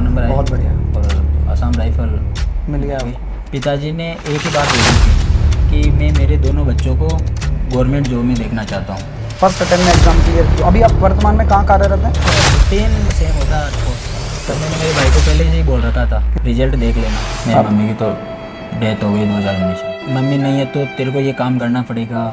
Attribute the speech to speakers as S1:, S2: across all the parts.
S1: Number आए।
S2: बहुत बढ़िया।
S1: और असम राइफल
S2: मिल गया आपको?
S1: पिताजी ने एक ही बात बोली थी कि मैं मेरे दोनों बच्चों को गवर्नमेंट जॉब में देखना चाहता हूँ।
S2: फर्स्ट अटेम्प्ट में एग्जाम क्लियर किया। अभी आप वर्तमान में कहाँ कार्यरत हैं?
S1: रूटीन सेम होता तो मैंने मेरे भाई को पहले से ही बोल रखा था रिजल्ट देख लेना। मेरी मम्मी की तो डेथ हो गई 2019 में। मम्मी नहीं है तो तेरे को ये काम करना पड़ेगा।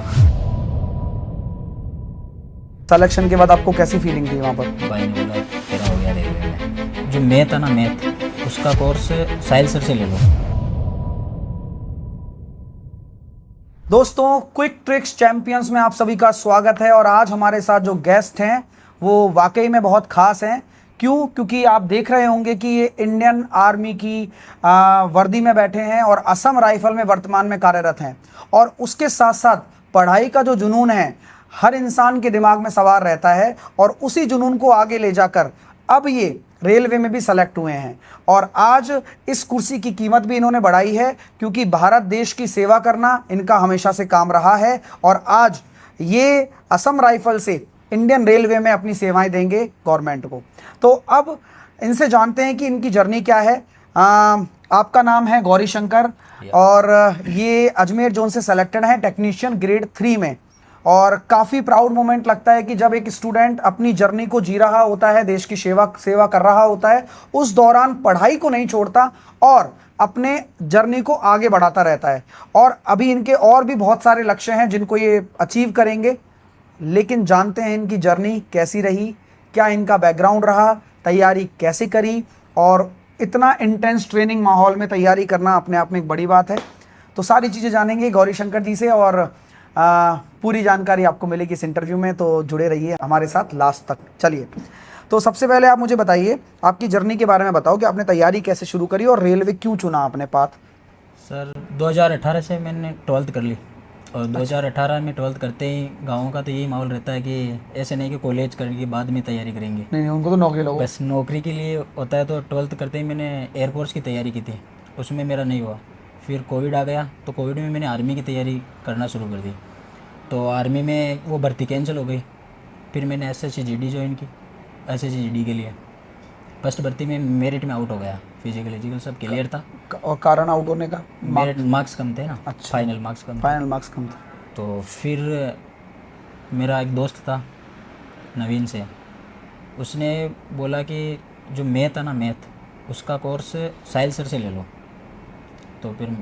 S2: सिलेक्शन के बाद आपको कैसी फीलिंग थी वहाँ पर?
S1: भाई ने बोला तेरा हो गया रेलवे में। जो मैथ है ना मैथ, उसका कोर्स साहिल सर से ले लो।
S2: दोस्तों, क्विक ट्रिक्स चैंपियंस में आप सभी का स्वागत है। और आज हमारे साथ जो गेस्ट हैं वो वाकई में बहुत खास हैं। क्यों? क्योंकि आप देख रहे होंगे कि ये इंडियन आर्मी की वर्दी में बैठे हैं और असम राइफल में वर्तमान में कार्यरत हैं। और उसके साथ साथ पढ़ाई का जो जुनून है हर इंसान के दिमाग में सवार रहता है, और उसी जुनून को आगे ले जाकर अब ये रेलवे में भी सेलेक्ट हुए हैं। और आज इस कुर्सी की कीमत भी इन्होंने बढ़ाई है, क्योंकि भारत देश की सेवा करना इनका हमेशा से काम रहा है। और आज ये असम राइफल से इंडियन रेलवे में अपनी सेवाएं देंगे गवर्नमेंट को। तो अब इनसे जानते हैं कि इनकी जर्नी क्या है। आपका नाम है गौरी शंकर और ये अजमेर जोन से सेलेक्टेड हैं टेक्नीशियन ग्रेड 3 में। और काफ़ी प्राउड मोमेंट लगता है कि जब एक स्टूडेंट अपनी जर्नी को जी रहा होता है, देश की सेवा कर रहा होता है, उस दौरान पढ़ाई को नहीं छोड़ता और अपने जर्नी को आगे बढ़ाता रहता है। और अभी इनके और भी बहुत सारे लक्ष्य हैं जिनको ये अचीव करेंगे। लेकिन जानते हैं इनकी जर्नी कैसी रही, क्या इनका बैकग्राउंड रहा, तैयारी कैसे करी, और इतना इंटेंस ट्रेनिंग माहौल में तैयारी करना अपने आप में एक बड़ी बात है। तो सारी चीज़ें जानेंगे गौरी शंकर जी से, और पूरी जानकारी आपको मिलेगी इस इंटरव्यू में। तो जुड़े रहिए हमारे साथ लास्ट तक। चलिए, तो सबसे पहले आप मुझे बताइए, आपकी जर्नी के बारे में बताओ कि आपने तैयारी कैसे शुरू करी और रेलवे क्यों चुना आपने पाथ?
S1: सर 2018 से मैंने 12th कर ली। और 2018 में 12th करते ही गाँव का तो यही माहौल रहता है कि ऐसे नहीं कि कॉलेज करने के बाद में तैयारी करेंगे।
S2: नहीं, उनको तो नौकरी लोग
S1: बस नौकरी के लिए होता है। तो 12th करते ही मैंने एयरफोर्स की तैयारी की थी, उसमें मेरा नहीं हुआ। फिर कोविड आ गया, तो कोविड में मैंने आर्मी की तैयारी करना शुरू कर दी। तो आर्मी में वो भर्ती कैंसिल हो गई। फिर मैंने SSGD ज्वाइन की। SSGD के लिए फर्स्ट भर्ती में मेरिट में आउट हो गया। फिजिकल सब क्लियर था।
S2: और कारण आउट होने का?
S1: मेरिट मार्क्स कम थे ना।
S2: अच्छा।
S1: फाइनल मार्क्स कम थे।
S2: फाइनल मार्क्स कम था।
S1: तो फिर मेरा एक दोस्त था नवीन से, उसने बोला कि जो मैथ है ना मैथ, उसका कोर्स साहिल सर से ले लो। तो फिर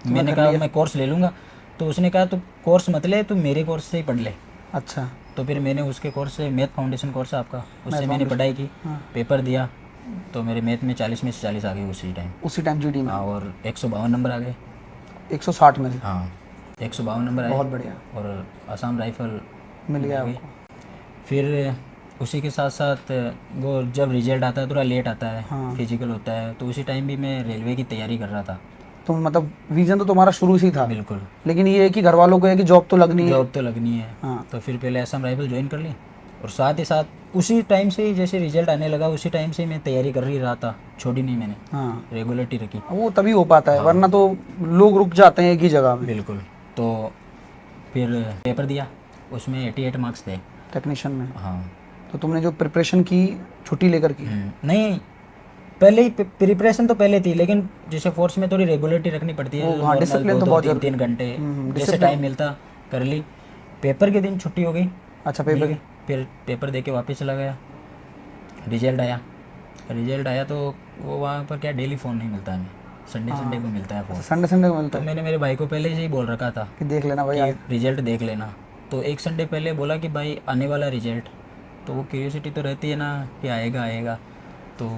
S1: मैंने कहा मैं कोर्स ले लूँगा। तो उसने कहा तो कोर्स मत ले, तू मेरे कोर्स से ही पढ़ ले।
S2: अच्छा।
S1: तो फिर मैंने उसके कोर्स से मैथ फाउंडेशन कोर्स है आपका, उससे मैंने पढ़ाई की। पेपर दिया तो मेरे मैथ में 40 में से 40 आ गए उसी टाइम
S2: GD में।
S1: हाँ, और 152 नंबर आ गए।
S2: 160 में?
S1: हाँ, 152 नंबर आए।
S2: बहुत बढ़िया।
S1: और असम राइफल
S2: मिल गया आपको?
S1: फिर उसी के साथ साथ वो जब रिजल्ट आता है थोड़ा लेट आता है।
S2: हाँ।
S1: फिजिकल होता है, तो उसी टाइम भी मैं रेलवे की तैयारी कर रहा था।
S2: तो मतलब विजन तो तुम्हारा शुरू से ही था?
S1: बिल्कुल।
S2: लेकिन ये है कि घर वालों को है कि जॉब तो लगनी है।
S1: जॉब तो लगनी है।
S2: हाँ।
S1: तो फिर पहले असम राइफल ज्वाइन कर ली, और साथ ही साथ उसी टाइम से ही जैसे रिजल्ट आने लगा उसी टाइम से मैं तैयारी कर ही रहा था, छोड़ी नहीं मैंने।
S2: हाँ,
S1: रेगुलरिटी रखी।
S2: वो तभी हो पाता है। वरना तो लोग रुक जाते हैं एक ही जगह में।
S1: बिल्कुल। तो फिर पेपर दिया, उसमें 88 मार्क्स थे
S2: टेक्नीशियन में।
S1: हाँ।
S2: तो तुमने जो प्रिपरेशन की छुट्टी लेकर की?
S1: नहीं, पहले ही प्रिपरेशन तो पहले थी, लेकिन जैसे फोर्स में थोड़ी रेगुलरिटी रखनी पड़ती है।
S2: हाँ, डिसिप्लिन तो बहुत
S1: 3 घंटे जैसे टाइम मिलता कर ली। पेपर के दिन छुट्टी हो गई।
S2: अच्छा, पेपर की?
S1: फिर पेपर दे के वापस चला गया। रिजल्ट आया तो वो वहाँ पर क्या डेली फ़ोन नहीं मिलता हमें, संडे को मिलता है फ़ोन।
S2: संडे को मिलता
S1: तो
S2: है?
S1: मैंने मेरे भाई को पहले से ही बोल रखा था
S2: कि देख लेना भाई,
S1: रिजल्ट देख लेना। तो एक संडे पहले बोला कि भाई आने वाला रिजल्ट, तो वो क्यूरियोसिटी तो रहती है ना कि आएगा। तो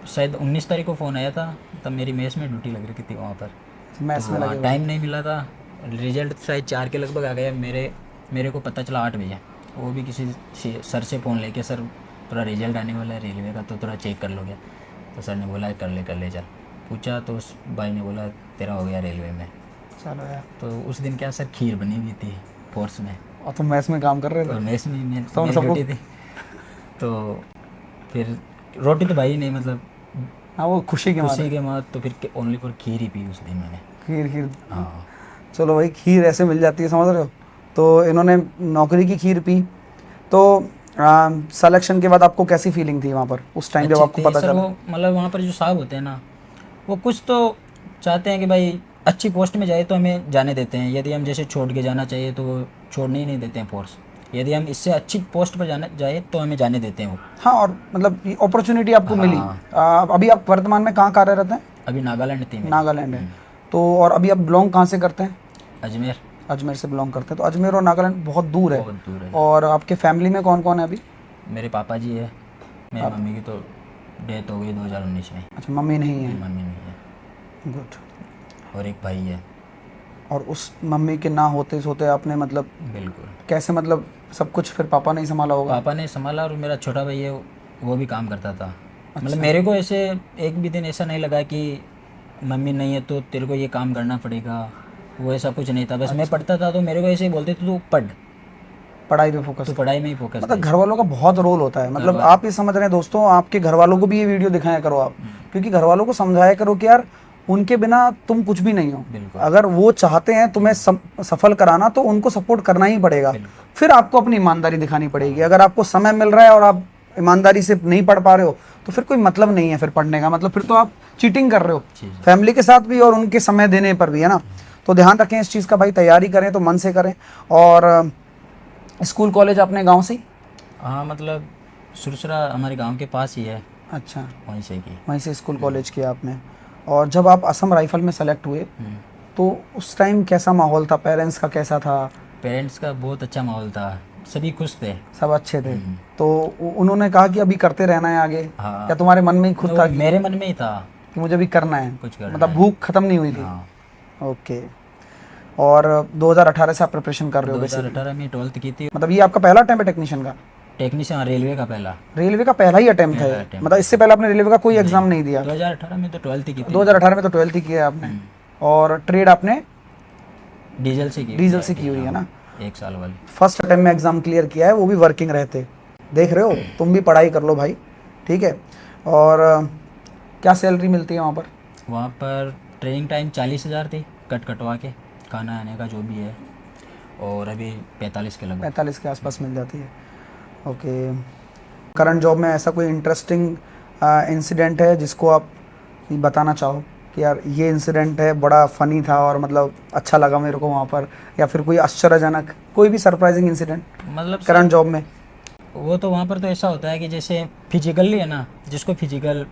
S1: शायद 19 तारीख को फ़ोन आया था, तब मेरी मेस में ड्यूटी लग रही थी वहाँ पर।
S2: मैथ्स में लगे?
S1: टाइम नहीं मिला था। रिजल्ट शायद 4 के लगभग आ गया। मेरे को पता चला 8 बजे। वो भी किसी सर से फ़ोन लेके, सर थोड़ा रिजल्ट आने वाला है रेलवे का, तो थोड़ा चेक कर लोगे। तो सर ने बोला कर ले चल। पूछा तो उस भाई ने बोला तेरा हो गया रेलवे में।
S2: चलो यार।
S1: तो उस दिन क्या सर खीर बनी हुई थी फोर्स में,
S2: और तुम मैथ्स में काम कर रहे थे?
S1: और मेस में मेरी ड्यूटी थी। तो फिर रोटी तो भाई नहीं, मतलब
S2: हाँ, वो खुशी के
S1: बाद तो फिर only for kheer he P उस दिन मैंने।
S2: खीर?
S1: हाँ।
S2: चलो भाई, खीर ऐसे मिल जाती है, समझ रहे हो। तो इन्होंने नौकरी की खीर पी। तो सिलेक्शन के बाद आपको कैसी फीलिंग थी वहाँ पर उस टाइम जब
S1: अच्छी
S2: आपको
S1: थी
S2: पता
S1: सर।
S2: चला?
S1: वो मतलब वहाँ पर जो साहब होते हैं ना, वो कुछ तो चाहते हैं कि भाई अच्छी पोस्ट में जाए तो हमें जाने देते हैं। यदि हम जैसे छोड़ के जाना चाहिए तो वो छोड़ने ही नहीं देते हैं फोर्स। यदि हम इससे अच्छी पोस्ट पर जाना जाए तो हमें जाने देते हैं वो।
S2: हाँ, और मतलब ये अपॉर्चुनिटी आपको मिली।
S1: हाँ।
S2: अभी आप वर्तमान में कहाँ कार्यरत हैं?
S1: अभी नागालैंड थी मेरी।
S2: नागालैंड है। तो और अभी आप बिलोंग कहाँ से करते हैं?
S1: अजमेर।
S2: अजमेर से बिलोंग करते हैं। तो अजमेर और नागालैंड बहुत दूर है।
S1: बहुत दूर है।
S2: और आपके फैमिली में कौन कौन है अभी?
S1: मेरे पापा जी है, मेरी
S2: आप-
S1: मम्मी की तो डेथ हो गई 2019 में।
S2: अच्छा, मम्मी नहीं है।
S1: मम्मी नहीं है।
S2: गुड।
S1: और एक भाई है।
S2: और उस मम्मी के ना होते सोते आपने मतलब
S1: बिल्कुल।
S2: कैसे, मतलब सब कुछ फिर पापा ने ही संभाला होगा?
S1: पापा ने संभाला और मेरा छोटा भाई है वो भी काम करता था। मतलब
S2: अच्छा।
S1: मेरे को ऐसे एक भी दिन ऐसा नहीं लगा कि मम्मी नहीं है तो तेरे को ये काम करना पड़ेगा, वो ऐसा कुछ नहीं था। बस मैं पढ़ता था तो मेरे को ऐसे ही बोलते थे तू पढ़,
S2: पढ़ाई पे फोकस।
S1: तो पढ़ाई में ही फोकस
S2: मतलब
S1: है।
S2: घर वालों का बहुत रोल होता है। मतलब आप ये समझ रहे हैं दोस्तों, आपके घर वालों को भी ये वीडियो दिखाया करो आप, क्योंकि घर वालों को समझाया करो कि यार उनके बिना तुम कुछ भी नहीं हो।
S1: बिल्कुल।
S2: अगर वो चाहते हैं तुम्हें सफल कराना तो उनको सपोर्ट करना ही पड़ेगा। फिर आपको अपनी ईमानदारी दिखानी पड़ेगी। अगर आपको समय मिल रहा है और आप ईमानदारी से नहीं पढ़ पा रहे हो तो फिर कोई मतलब नहीं है फिर पढ़ने का। मतलब फिर तो आप चीटिंग कर रहे हो फैमिली के साथ भी और उनके समय देने पर भी, है ना। तो ध्यान रखें इस चीज़ का भाई, तैयारी करें तो मन से करें। और स्कूल कॉलेज अपने गांव से ही?
S1: हाँ, मतलब सुरसरा हमारे गांव के पास ही है,
S2: अच्छा,
S1: वहीं से की।
S2: वहीं से स्कूल कॉलेज किया आपने। और जब आप असम राइफल में सेलेक्ट हुए तो उस टाइम कैसा माहौल था? पेरेंट्स का कैसा था?
S1: पेरेंट्स का बहुत अच्छा माहौल था, सभी खुश थे।
S2: सब अच्छे थे? तो उन्होंने कहा कि अभी करते रहना है आगे,
S1: हाँ।
S2: या तुम्हारे मन में ही खुद था कि
S1: मेरे मन में ही था
S2: मुझे अभी करना है?
S1: कुछ करना
S2: मतलब
S1: है।
S2: भूख खत्म नहीं हुई थी?
S1: हाँ।
S2: ओके। और 2018 से आप प्रिपरेशन कर रहे हो बेसिकली?
S1: 2018 में 12th की थी।
S2: मतलब ये आपका पहला अटेम्प्ट है टेक्नीशियन का?
S1: टेक्नीशियन रेलवे का पहला।
S2: रेलवे का पहला ही अटेम्प्ट
S1: पहला
S2: है?
S1: attempt
S2: मतलब इससे पहले आपने रेलवे का कोई एग्जाम नहीं दिया?
S1: 2018 में तो 12th की थी।
S2: 2018 में तो 12th ही किया है आपने। और ट्रेड आपने
S1: डीजल से की।
S2: डीजल से की हुई है ना?
S1: 1 साल वाली।
S2: फर्स्ट अटेम्प्ट में एग्जाम क्लियर किया है, वो भी वर्किंग रहते। देख रहे हो, तुम भी पढ़ाई कर लो भाई, ठीक है। और क्या सैलरी मिलती है वहाँ पर?
S1: वहाँ पर ट्रेनिंग टाइम 40,000 थी, कट कटवा के खाना आने का जो भी है। और अभी 45 के लगभग।
S2: 45 के आसपास मिल जाती है। ओके। करंट जॉब में ऐसा कोई इंटरेस्टिंग इंसिडेंट है जिसको आप बताना चाहो कि यार ये इंसिडेंट है, बड़ा फनी था और मतलब अच्छा लगा मेरे को वहाँ पर, या फिर कोई आश्चर्यजनक कोई भी सरप्राइजिंग इंसिडेंट
S1: मतलब
S2: करंट जॉब में?
S1: वो तो वहाँ पर तो ऐसा होता है कि जैसे फिजिकली है ना, जिसको फिजिकल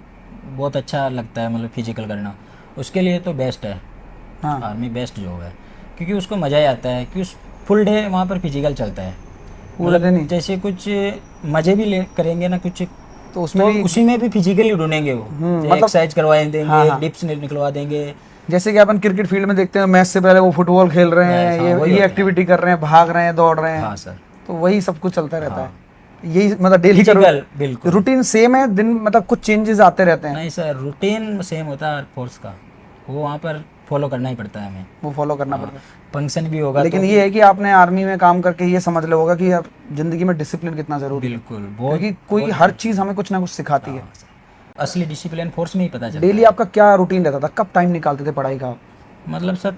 S1: बहुत अच्छा लगता है, मतलब फिजिकल करना, उसके लिए तो बेस्ट है।
S2: हाँ,
S1: आर्मी बेस्ट जॉब है, क्योंकि उसको मज़ा ही आता है कि उस फुल डे वहाँ पर फिजिकल चलता है।
S2: पूरा दिन ही?
S1: जैसे कुछ मज़े भी ले करेंगे ना कुछ,
S2: तो उसमें
S1: तो
S2: भी
S1: उसी में भी फिजिकली ढूंढेंगे वो।
S2: मतलब
S1: एक्सरसाइज करवा देंगे,
S2: हाँ, हाँ।
S1: डिप्स निकलवा देंगे।
S2: जैसे कि अपन क्रिकेट फील्ड में देखते हैं, मैच से पहले वो फुटबॉल खेल रहे हैं,
S1: हाँ, वही
S2: ये
S1: होता है।
S2: एक्टिविटी कर रहे हैं, भाग रहे हैं, दौड़ रहे हैं।
S1: हाँ सर।
S2: तो वही सब कुछ चलता रहता
S1: हाँ।
S2: है। यही मतलब डेली का
S1: फिजिकल बिल्कुल
S2: रूटीन सेम है, दिन मतलब कुछ चेंजेस आते रहते हैं?
S1: नहीं सर, रूटीन सेम होता है फोर्स का, वो वहाँ पर फॉलो करना ही पड़ता है हमें।
S2: वो फॉलो करना पड़ता है।
S1: फंक्शन भी होगा
S2: लेकिन
S1: तो
S2: ये है कि आपने आर्मी में काम करके ये समझ लिया होगा कि यार जिंदगी में डिसिप्लिन कितना जरूरी है।
S1: बिल्कुल, बहुत।
S2: क्योंकि कोई हर चीज हमें कुछ ना कुछ सिखाती है।
S1: असली डिसिप्लिन फोर्स में ही पता चलता
S2: डेली
S1: है।
S2: आपका क्या रूटीन रहता था? कब टाइम निकालते थे पढ़ाई का?
S1: मतलब सर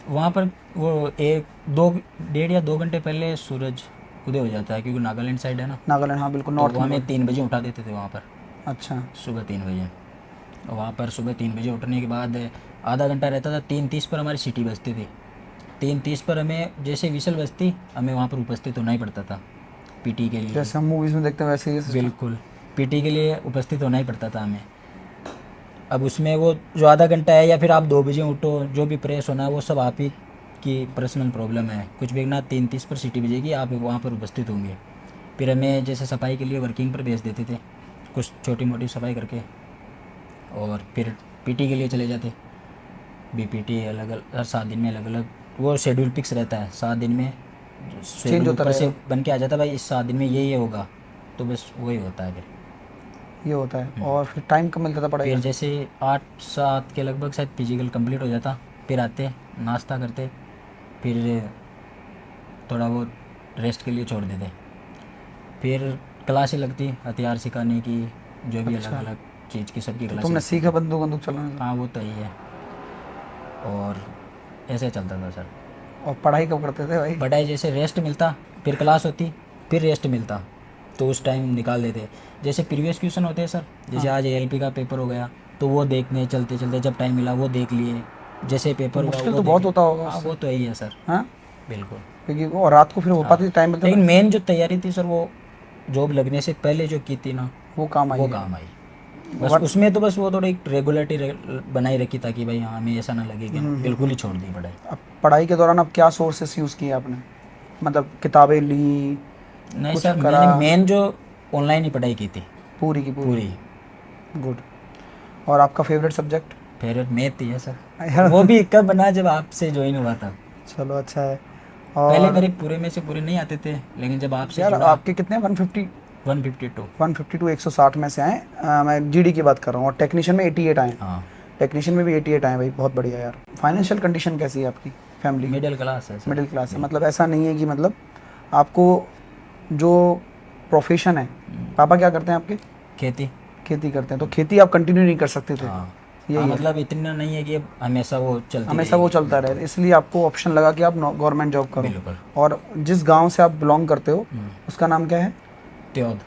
S1: वहाँ पर वो 1-1.5 या 2 घंटे पहले सूरज उदय हो जाता है, क्योंकि नागालैंड साइड है ना।
S2: नागालैंड, हाँ बिल्कुल,
S1: तो
S2: नॉर्थ
S1: वो
S2: में।
S1: हमें 3 बजे उठा देते थे वहाँ पर,
S2: अच्छा,
S1: सुबह 3 बजे। और वहाँ पर सुबह 3 बजे उठने के बाद आधा घंटा रहता था, 3:30 पर हमारी सीटी बजती थी। 3:30 पर हमें जैसे विसल बजती, हमें वहाँ पर उपस्थित होना ही पड़ता था पीटी के लिए।
S2: जैसे हम मूवीज में देखते हैं वैसे ही system?
S1: बिल्कुल, पीटी के लिए उपस्थित होना ही पड़ता था हमें। अब उसमें वो जो आधा घंटा है, या फिर आप 2 बजे उठो, जो भी प्रेस होना है वो सब आप ही की पर्सनल प्रॉब्लम है। कुछ भी ना, 3:30 पर सीटी बजेगी, आप वहाँ पर उपस्थित होंगे। फिर हमें जैसे सफाई के लिए वर्किंग पर भेज देते थे, कुछ छोटी मोटी सफाई करके, और फिर पीटी के लिए चले जाते। बीपीटी अलग अलग, हर 7 दिन में अलग अलग वो शेड्यूल फिक्स रहता है। 7 दिन में शेड्यूल
S2: होता
S1: ऊपर से
S2: रहेगा।
S1: बन के आ जाता है, भाई इस 7 दिन में ये होगा, तो बस वही होता है। फिर
S2: ये होता है। और फिर टाइम कब मिलता था पढ़ाई
S1: फिर
S2: का?
S1: जैसे 8-7 के लगभग शायद फिजिकल कंप्लीट हो जाता, फिर आते नाश्ता करते, फिर थोड़ा बहुत रेस्ट के लिए छोड़ देते, फिर क्लासें लगती हथियार सिखाने की, जो भी अलग अलग चीज़ की सबकी क्लासें
S2: तुमने
S1: लगती।
S2: सीखा बंदूक चलाना?
S1: हाँ वो तो ही है, और ऐसे चलता था सर।
S2: और पढ़ाई कब करते थे भाई?
S1: पढ़ाई जैसे रेस्ट मिलता, फिर क्लास होती, फिर रेस्ट मिलता, तो उस टाइम निकाल देते। जैसे प्रीवियस क्वेश्चन होते हैं सर, जैसे आज ALP का पेपर हो गया तो वो देखने चलते चलते जब टाइम मिला वो देख लिए, जैसे पेपर हुआ
S2: मुश्किल
S1: वो
S2: तो
S1: देख
S2: बहुत
S1: लिए।
S2: होता होगा
S1: हाँ
S2: उससे।
S1: वो तो यही है सर,
S2: हाँ,
S1: बिल्कुल।
S2: क्योंकि वो रात को फिर हो पाती टाइम मिलता
S1: लेकिन
S2: था,
S1: मेन जो तैयारी थी सर वो जॉब लगने से पहले जो की थी ना
S2: वो काम आई
S1: वो
S2: है।
S1: काम आई। बस
S2: वर-
S1: उसमें तो बस वो थोड़ी रेगुलरिटी बनाई रखी ताकि भाई हाँ हमें ऐसा ना लगे कि हम बिल्कुल ही छोड़ दी पढ़ाई।
S2: अब पढ़ाई के दौरान अब क्या सोर्सेस यूज़ किए आपने, मतलब किताबें ली,
S1: नहीं
S2: कुछ
S1: सर,
S2: करा,
S1: मैंने मेन जो ऑनलाइन ही पढ़ाई की थी
S2: पूरी की पूरी?
S1: पूरी।
S2: गुड। और आपका फेवरेट सब्जेक्ट?
S1: फेवरेट मैथ ही है सर,
S2: यार
S1: वो भी कब बना जब आपसे ज्वाइन हुआ था।
S2: चलो अच्छा है।
S1: पहले
S2: और
S1: मेरे पूरे में से पूरे नहीं आते थे, लेकिन जब आपसे
S2: यार
S1: जुड़ा
S2: आपके कितने 150
S1: 152।
S2: 152 160 में से आए। मैं जीडी की बात कर रहा हूँ, और टेक्नीशियन में 88 आए।
S1: हाँ,
S2: टेक्नीशियन में भी 88 आए भाई, बहुत बढ़िया यार। फाइनेंशियल कंडीशन कैसी है आपकी फैमिली की?
S1: मिडिल क्लास है सर।
S2: मिडिल क्लास है, मतलब ऐसा नहीं है कि मतलब आपको जो प्रोफेशन है, पापा क्या करते हैं आपके?
S1: खेती।
S2: खेती करते हैं, तो खेती आप कंटिन्यू नहीं कर सकते थे?
S1: हाँ
S2: यही
S1: हाँ,
S2: है,
S1: मतलब इतना नहीं है कि अब हमेशा वो चलती
S2: हमेशा वो
S1: रहेगी।
S2: चलता रहे, इसलिए आपको ऑप्शन लगा कि आप गवर्नमेंट जॉब करो।
S1: बिल्कुल।
S2: और जिस गांव से आप बिलोंग करते हो उसका नाम क्या है?
S1: त्योद।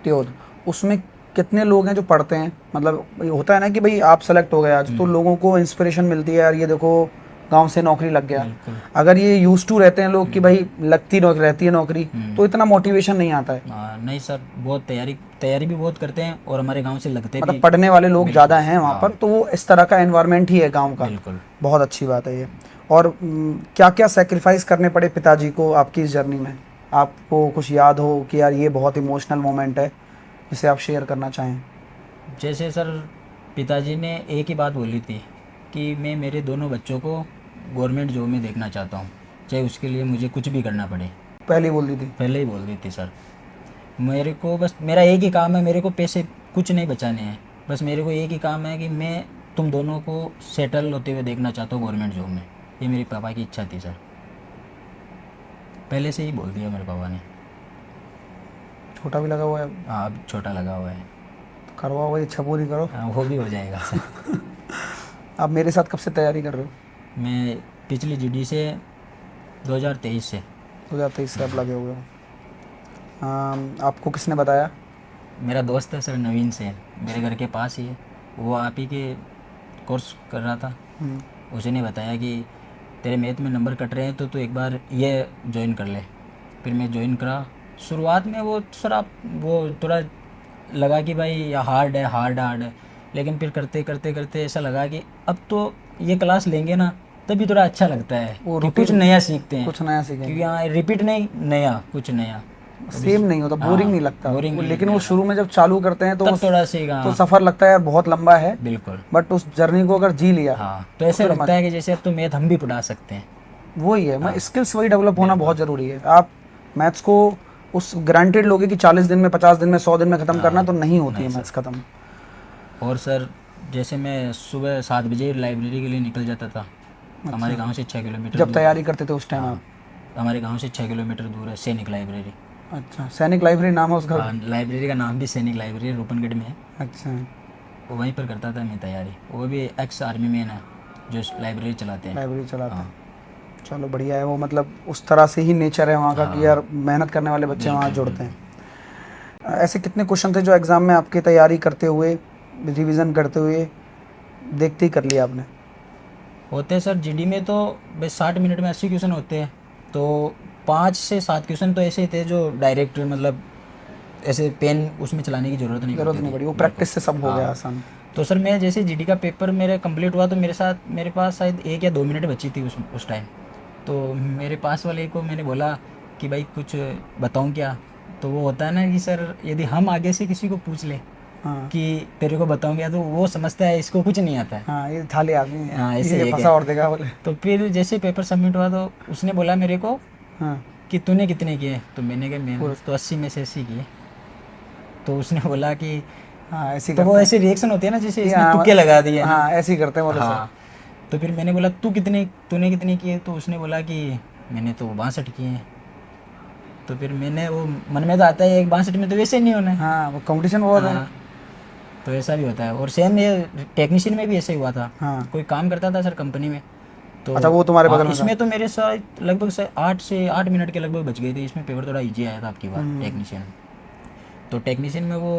S2: त्योद। उसमें कितने लोग हैं जो पढ़ते हैं? मतलब ये होता है ना कि भाई आप सेलेक्ट हो गए आज, तो लोगों को इंस्पिरेशन मिलती है यार, ये देखो गांव से नौकरी लग गया।
S1: बिल्कुल।
S2: अगर ये यूज टू रहते हैं लोग कि भाई लगती नौकरी रहती है नौकरी, तो इतना मोटिवेशन नहीं आता है।
S1: नहीं सर, बहुत तैयारी भी बहुत करते हैं और हमारे गांव से लगते भी।
S2: मतलब पढ़ने वाले लोग ज़्यादा हैं वहाँ पर, तो वो इस तरह का एनवायरनमेंट ही है गांव का।
S1: बिल्कुल।
S2: बहुत अच्छी बात है ये। और क्या क्या सेक्रीफाइस करने पड़े पिताजी को आपकी इस जर्नी में? आपको कुछ याद हो कि यार ये बहुत इमोशनल मोमेंट है जिसे आप शेयर करना चाहें?
S1: जैसे सर, पिताजी ने एक ही बात बोली थी कि मैं मेरे दोनों बच्चों को गवर्नमेंट जॉब में देखना चाहता हूँ, चाहे उसके लिए मुझे कुछ भी करना पड़े।
S2: पहले ही बोल दी थी?
S1: पहले ही बोल दी थी सर। मेरे को बस मेरा एक ही काम है, मेरे को पैसे कुछ नहीं बचाने हैं, बस मेरे को एक ही काम है कि मैं तुम दोनों को सेटल होते हुए देखना चाहता हूँ गवर्नमेंट जॉब में। ये मेरे पापा की इच्छा थी सर, पहले से ही बोल दिया मेरे पापा ने।
S2: छोटा भी लगा हुआ है?
S1: हाँ, अब छोटा लगा हुआ है।
S2: तो करवाओ भाई, इच्छा पूरी करो।
S1: हाँ, वो भी हो जाएगा सर।
S2: आप मेरे साथ कब से तैयारी कर रहे हो?
S1: मैं पिछली GD से 2023 से।
S2: 2023 से आप लगे हुए हो। आपको किसने बताया?
S1: मेरा दोस्त है सर, नवीन से, मेरे घर के पास ही है, वो आप ही के कोर्स कर रहा था। उसने बताया कि तेरे मैथ में नंबर कट रहे हैं तो तू एक बार ये ज्वाइन कर ले। फिर मैं ज्वाइन करा। शुरुआत में वो सर आप वो थोड़ा लगा कि भाई ये हार्ड है, लेकिन फिर करते करते करते ऐसा लगा कि अब तो ये क्लास लेंगे ना तभी थोड़ा अच्छा लगता है
S2: वो
S1: कि कुछ नया सीखते हैं।
S2: कुछ नया सीखेंगे,
S1: क्योंकि यहाँ रिपीट नहीं, नया कुछ नया
S2: सेम नहीं होता, बोरिंग नहीं लगता।
S1: बोरिंग नहीं
S2: लेकिन वो शुरू में जब चालू करते हैं तो
S1: तब थोड़ा सीखा।
S2: तो सफ़र लगता है यार बहुत लंबा है,
S1: बिल्कुल।
S2: बट उस जर्नी को अगर जी लिया,
S1: हाँ, तो ऐसे लगता है कि जैसे अब तो मैथ हम भी पढ़ा सकते हैं।
S2: वही है, मैं स्किल्स वही डेवलप होना बहुत ज़रूरी है। आप मैथ्स को उस ग्रांटेड लोगे कि 40 दिन में, 50 दिन में, 100 दिन में ख़त्म करना, तो नहीं होती है मैथ्स ख़त्म।
S1: और सर जैसे मैं सुबह 7 बजे लाइब्रेरी के लिए निकल जाता था। हमारे गांव से 6 किलोमीटर
S2: जब
S1: दूर।
S2: तैयारी करते थे उस टाइम आप?
S1: हमारे गांव से 6 किलोमीटर दूर है सैनिक लाइब्रेरी।
S2: अच्छा, सैनिक लाइब्रेरी नाम है उसका?
S1: लाइब्रेरी का नाम भी सैनिक लाइब्रेरी रूपनगढ़ में है।
S2: अच्छा,
S1: वो वहीं पर करता था मैं तैयारी। वो भी एक्स आर्मी मैन है जो लाइब्रेरी चलाते हैं।
S2: लाइब्रेरी चलाते हैं। चलो बढ़िया है। वो मतलब उस तरह से ही नेचर है वहाँ का कि यार मेहनत करने वाले बच्चे वहाँ जुड़ते हैं। ऐसे कितने क्वेश्चन थे जो एग्ज़ाम में आपकी तैयारी करते हुए, रिवीजन करते हुए देखते ही कर लिया आपने?
S1: होते हैं सर GD में तो बस 60 मिनट में 80 क्वेश्चन होते हैं, तो 5 से 7 क्वेश्चन तो ऐसे थे जो डायरेक्ट मतलब ऐसे पेन उसमें चलाने की ज़रूरत नहीं
S2: पड़ी, वो प्रैक्टिस से सब हो गया आसान।
S1: तो सर मैं जैसे GD का पेपर मेरा कंप्लीट हुआ तो मेरे पास शायद 1 या 2 मिनट बची थी उस टाइम। तो मेरे पास वाले को मैंने बोला कि भाई कुछ बताऊं क्या? तो वो होता है ना कि सर यदि हम आगे से किसी को पूछ ले कि तेरे को बताऊंगा तो वो समझता है इसको कुछ नहीं आता है।
S2: हाँ, ये थाली आदमी है,
S1: हाँ, ऐसे
S2: ये फंसा और देगा बोले।
S1: तो फिर जैसे पेपर सबमिट हुआ तो उसने बोला मेरे को कि तूने कितने किए? तो मैंने कहा मैंने तो 80 में से 80 किए। तो उसने बोला कि
S2: हाँ ऐसे
S1: तो वो ऐसे रिएक्शन होती है ना जैसे इसने तुक्के लगा दिए।
S2: हाँ ऐसे ही करते हैं बोले
S1: हाँ। तो फिर मैंने बोला तूने कितने किए? तो उसने बोला कि मैंने तो 62 किए हैं। तो फिर मैंने वो मन में तो आता है 62 में तो वैसे नहीं होना है।
S2: हाँ, वो कंपटीशन बहुत है।
S1: तो ऐसा भी होता है। और सेम ये टेक्नीशियन में भी ऐसे ही हुआ था।
S2: हाँ।
S1: कोई काम करता था सर कंपनी में, तो
S2: अच्छा, वो तुम्हारे बगल में
S1: इसमें तो मेरे साथ लगभग 8 मिनट के लगभग बच गए थे। इसमें पेपर थोड़ा इजी आया था आपकी बार टेक्नीशियन। तो टेक्नीशियन में वो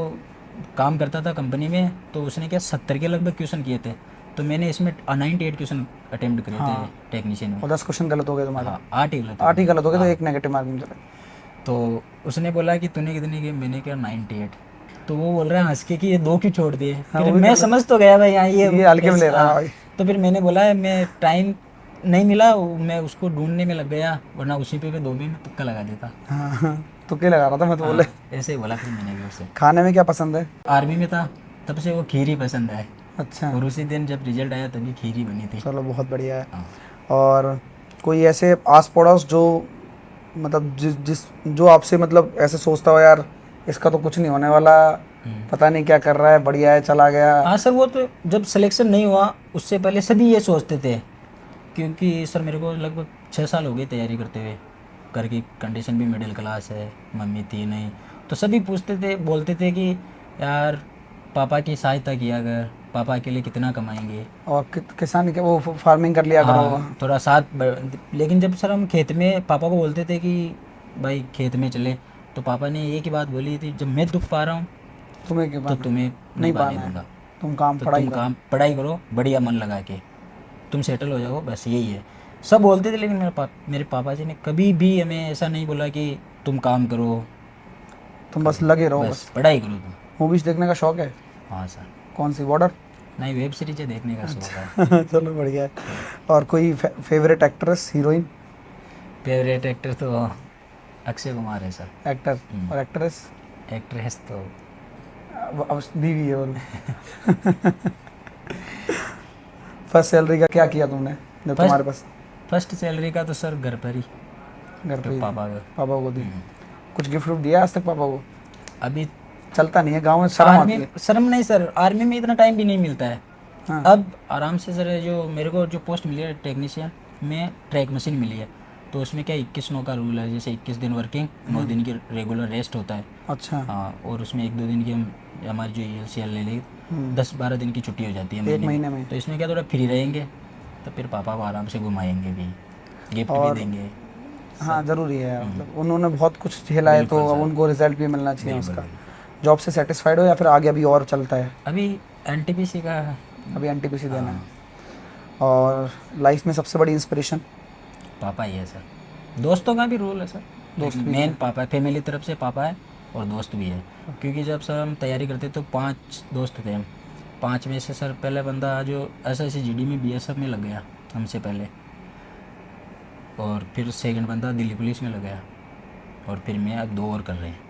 S1: काम करता था कंपनी में, तो उसने क्या 70 के लगभग क्वेश्चन किए थे, तो मैंने इसमें 98 क्वेश्चन अटेम्प्ट करे थे टेक्नीशियन में।
S2: और 10 क्वेश्चन गलत हो गए तुम्हारे।
S1: हाँ 8 ही गलत
S2: 8 ही गलत हो गए तो एक नेगेटिव मार्किंग चले।
S1: तो उसने बोला कि तूने कितने किए, मैंने किया 98। तो वो बोल रहा है हंस के कि ये 2 क्यों छोड़ दिए। फिर मैं समझ तो गया भाई यहाँ ये
S2: हल्के में ले रहा है भाई।
S1: तो फिर मैंने बोला है मैं टाइम नहीं मिला, मैं उसको ढूंढने में लग गया, वरना उसी पे 2 में तुक्का लगा देता।
S2: हाँ तुक्के लगा रहा था मैं तो बोले।
S1: ऐसे ही बोला फिर मैंने भी उससे।
S2: खाने में क्या पसंद है?
S1: आर्मी में था तब से वो खीर ही पसंद है,
S2: अच्छा,
S1: और उसी दिन जब रिजल्ट आया तभी खीर ही बनी थी।
S2: चलो बहुत बढ़िया है।
S1: हाँ।
S2: और कोई ऐसे आस पड़ोस जो मतलब जिस जो आपसे मतलब ऐसे सोचता हो यार इसका तो कुछ नहीं होने वाला, पता नहीं क्या कर रहा है, बढ़िया है, चला गया?
S1: हाँ सर, वो तो जब सिलेक्शन नहीं हुआ उससे पहले सभी ये सोचते थे, क्योंकि सर मेरे को लगभग 6 साल हो गए तैयारी करते हुए। घर की कंडीशन भी मिडिल क्लास है, मम्मी थी नहीं, तो सभी पूछते थे, बोलते थे कि यार पापा की सहायता किया कर, पापा अकेले कितना कमाएंगे,
S2: और किसान के वो फार्मिंग कर लिया करो।
S1: हाँ थोड़ा साथ लेकिन जब सर हम खेत में पापा को बोलते थे कि भाई खेत में चले, तो पापा ने एक ही बात बोली थी, जब मैं दुख पा रहा हूँ
S2: तुम्हें क्या
S1: तो
S2: पाना?
S1: तुम्हें नहीं पाने दूंगा।
S2: तुम काम
S1: तो
S2: पढ़ाई
S1: तुम
S2: करो।
S1: काम पढ़ाई करो बढ़िया मन लगा के, तुम सेटल हो जाओ, बस यही है। सब बोलते थे, लेकिन मेरे पापा जी ने कभी भी हमें ऐसा नहीं बोला कि तुम काम करो,
S2: तुम बस लगे रहो,
S1: बस पढ़ाई करो तुम।
S2: मूवीज देखने का शौक है?
S1: हाँ सर।
S2: कौन सी, बॉर्डर?
S1: नहीं, वेब सीरीज देखने का शौक है।
S2: चलो बढ़िया है। और कोई favourite actress, heroine?
S1: Favourite actor तो अक्षय कुमार है सर।
S2: एक्टर और एक्ट्रेस?
S1: एक्ट्रेस तो
S2: अब बीवी है बोलो। फर्स्ट सैलरी का क्या किया तुमने जब तुम्हारे पास?
S1: फर्स्ट सैलरी का तो सर घर पर ही,
S2: घर पे
S1: पापा
S2: को दी। कुछ गिफ्ट विफ्ट दिया आज तक पापा को?
S1: अभी
S2: चलता नहीं है गांव में, शर्म आती है।
S1: शर्म नहीं सर, आर्मी में इतना टाइम भी नहीं मिलता है।
S2: हाँ।
S1: अब आराम से सर, जो मेरे को जो पोस्ट मिली है टेक्नीशियन में, ट्रैक मशीन मिली है, तो उसमें क्या 21 का रूल है, जैसे 21 दिन वर्किंग, 9 दिन की रेगुलर रेस्ट होता है।
S2: अच्छा।
S1: हाँ, और उसमें 1-2 दिन की हमारी जो ELCL ले ली 10-12 दिन की छुट्टी हो जाती है
S2: एक महीने में।
S1: तो इसमें क्या थोड़ा फ्री रहेंगे, तो फिर पापा को आराम से घुमाएंगे भी, गिफ्ट भी देंगे।
S2: हाँ ज़रूरी है, मतलब उन्होंने बहुत कुछ झेला है तो अब उनको रिजल्ट भी मिलना चाहिए उसका। जॉब से सेटिस्फाइड हो या फिर आगे अभी और चलता है?
S1: अभी NTPC का,
S2: अभी NTPC देना है। और लाइफ में सबसे बड़ी इंस्पिरेशन?
S1: पापा ही है सर। दोस्तों का भी रोल है सर, दोस्त मेन पापा है, फैमिली तरफ से पापा है और दोस्त भी है। क्योंकि जब सर हम तैयारी करते तो 5 दोस्त थे हम, 5 में से सर पहला बंदा जो SSGD में BSF में लग गया हमसे पहले, और फिर सेकंड बंदा दिल्ली पुलिस में लग गया, और फिर मैं अब 2 और कर रहे हैं।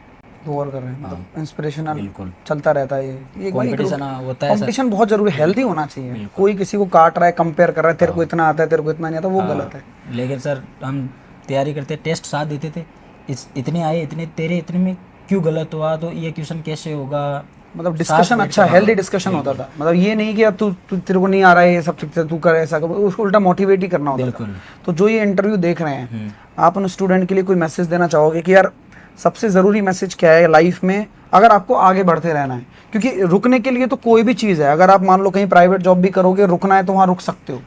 S2: 2 और कर रहे हैं, मतलब इंस्पिरेशनल
S1: बिल्कुल
S2: चलता रहता है ये।
S1: कंपटीशन होता है सर।
S2: कंपटीशन बहुत जरूरी, हेल्दी होना चाहिए। कोई किसी को काट रहा है, कंपेयर कर रहा है, तेरे को इतना आता है, तेरे को इतना नहीं आता, वो गलत है।
S1: लेकिन सर हम तैयारी करते, टेस्ट साथ देते थे, इतने आए, इतने तेरे, इतने में क्यों गलत हुआ, तो ये क्वेश्चन कैसे होगा,
S2: मतलब डिस्कशन अच्छा, हेल्दी डिस्कशन होता था। मतलब ये नहीं कि अब तू तेरे को नहीं आ रहा है ये सब, तू कर ऐसा कर, उसको उल्टा मोटिवेट ही करना होता था। तो जो ये इंटरव्यू देख रहे हैं, आप उन स्टूडेंट के लिए कोई मैसेज देना चाहोगे कि यार सबसे ज़रूरी मैसेज क्या है लाइफ में, अगर आपको आगे बढ़ते रहना है? क्योंकि रुकने के लिए तो कोई भी चीज़ है, अगर आप मान लो कहीं प्राइवेट जॉब भी करोगे, रुकना है तो वहाँ रुक सकते हो।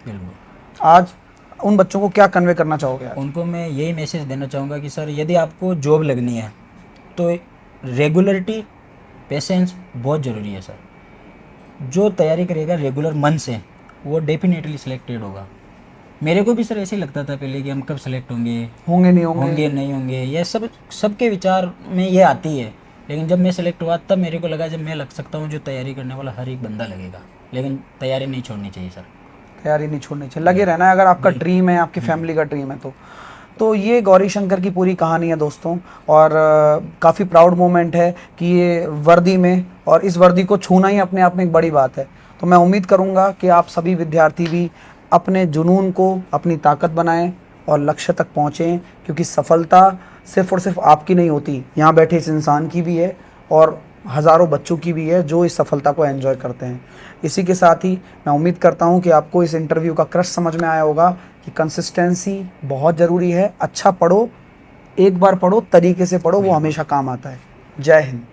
S2: आज उन बच्चों को क्या कन्वे करना चाहोगे? उनको
S1: मैं यही मैसेज देना चाहूँगा कि सर यदि आपको जॉब लगनी है तो रेगुलरिटी, पेशेंस बहुत ज़रूरी है सर। जो तैयारी करेगा रेगुलर मन से, वो डेफिनेटली सिलेक्टेड होगा। मेरे को भी सर ऐसे ही लगता था पहले कि हम कब सेलेक्ट होंगे नहीं होंगे, ये सबके विचार में ये आती है। लेकिन जब मैं सेलेक्ट हुआ तब मेरे को लगा जब मैं लग सकता हूँ, जो तैयारी करने वाला हर एक बंदा लगेगा। लेकिन तैयारी नहीं छोड़नी चाहिए सर,
S2: तैयारी नहीं छोड़नी चाहिए, लगे रहना है। अगर आपका ड्रीम है, आपकी फैमिली का ड्रीम है तो ये गौरी शंकर की पूरी कहानी है दोस्तों। और काफ़ी प्राउड मोमेंट है कि ये वर्दी में, और इस वर्दी को छूना ही अपने आप में एक बड़ी बात है। तो मैं उम्मीद करूँगा कि आप सभी विद्यार्थी भी अपने जुनून को अपनी ताकत बनाएं और लक्ष्य तक पहुँचें, क्योंकि सफलता सिर्फ़ और सिर्फ आपकी नहीं होती, यहाँ बैठे इस इंसान की भी है और हज़ारों बच्चों की भी है जो इस सफलता को एंजॉय करते हैं। इसी के साथ ही मैं उम्मीद करता हूँ कि आपको इस इंटरव्यू का क्रश समझ में आया होगा कि कंसिस्टेंसी बहुत ज़रूरी है। अच्छा पढ़ो, एक बार पढ़ो, तरीके से पढ़ो, वो हमेशा काम आता है। जय हिंद।